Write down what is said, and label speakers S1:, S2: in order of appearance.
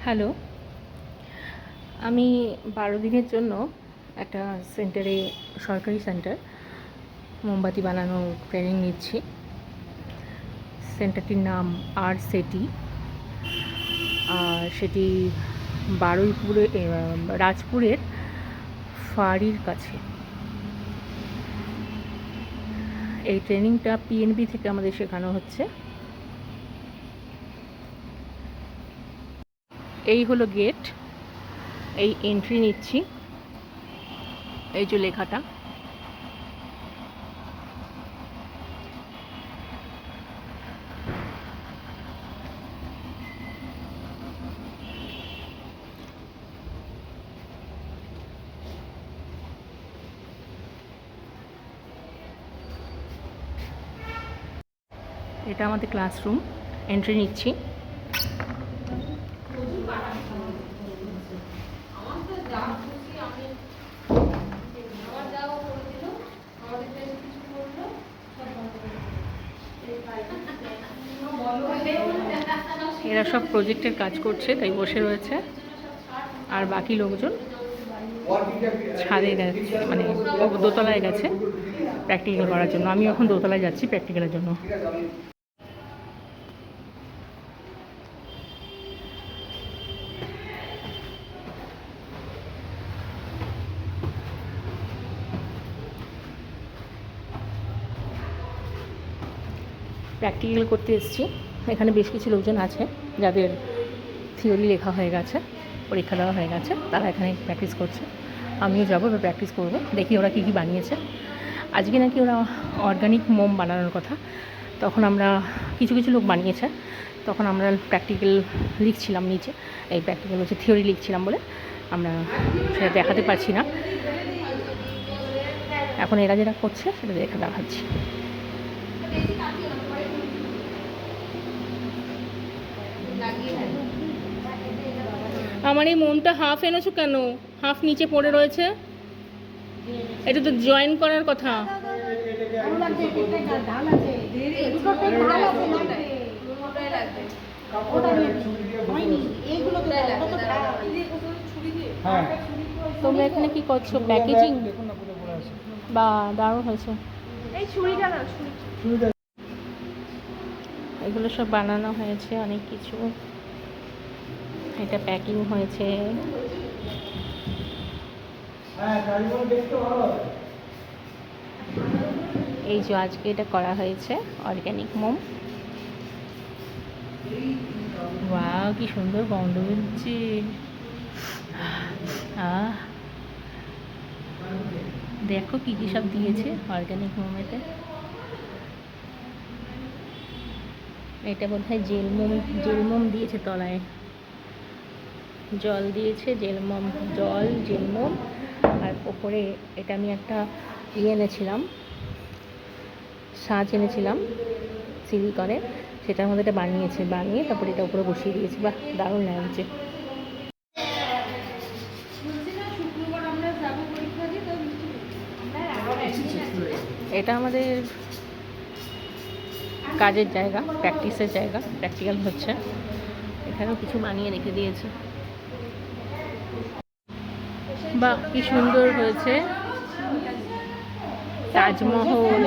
S1: Hello, আমি 12 দিনের জন্য একটা সেন্টারে, সরকারি সেন্টার, মোমবাতি বানানোর ট্রেনিং নিচ্ছি। সেন্টারটির নাম আরসেটি, আর সেটি রাজপুরের ফাঁড়ির কাছে। এই ট্রেনিংটা পিএনবি থেকে আমাদের শেখানো হচ্ছে। এই হলো গেট, এই এন্ট্রি নিচ্ছি। এই যে লেখাটা, এটা আমাদের ক্লাসরুম। এন্ট্রি নিচ্ছি। এরা সব প্রজেক্টের কাজ করছে, তাই বসে রয়েছে। আর বাকি লোকজন ছাদে গেছে, মানে দোতলায় গেছে প্র্যাকটিক্যাল করার জন্য। আমি এখন দোতলায় যাচ্ছি প্র্যাকটিক্যালের জন্য। প্র্যাকটিক্যাল করতে এসেছি। এখানে বেশ কিছু লোকজন আছে যাদের থিওরি লেখা হয়ে গেছে, পরীক্ষা দেওয়া হয়ে গেছে, তারা এখানে প্র্যাকটিস করছে। আমিও যাবো, এবার প্র্যাকটিস করবো, দেখি ওরা কী কী বানিয়েছে। আজকে নাকি ওরা অর্গানিক মোম বানানোর কথা। তখন আমরা কিছু লোক বানিয়েছে, তখন আমরা প্র্যাকটিক্যাল লিখছিলাম নিচে। এই প্র্যাকটিক্যাল হচ্ছে থিওরি লিখছিলাম বলে আমরা সেটা দেখাতে পারছি না। এখন এরা যেটা করছে সেটা দেখাচ্ছি। আমার এই মোমটা হাফ এনেছো কেন? হাফ নিচে পড়ে রয়েছে। এটা তো জয়েন করার কথা। তোমরা এখানে কি করছো? প্যাকেজিং বা দারুণ হয়েছে। এগুলো সব বানানো হয়েছে, অনেক কিছু। এটা প্যাকিং হয়েছে। এই যে আজকে এটা করা হয়েছে অর্গ্যানিক মোম। ওয়াও, কি সুন্দর গন্ধ বেরোচ্ছে। দেখো কি কি সব দিয়েছে অর্গ্যানিক মোমেতে। এটা বোধহয় জেল মোম দিয়েছে তলায়। জল দিয়েছে, জেল মোম। আর ওপরে এটা আমি একটা এনেছিলাম, সাজ এনেছিলাম সিলিকনের, সেটার মধ্যে এটা বানিয়ে তারপরে এটা উপরে বসিয়ে দিয়েছি। বাহ, দারুণ লাগছে। এটা আমাদের কাজের জায়গা, প্র্যাকটিসের জায়গা, প্র্যাকটিক্যাল হচ্ছে। এখানেও কিছু বানিয়ে রেখে দিয়েছে। বাহ, কি সুন্দর হয়েছে। তাজমহল।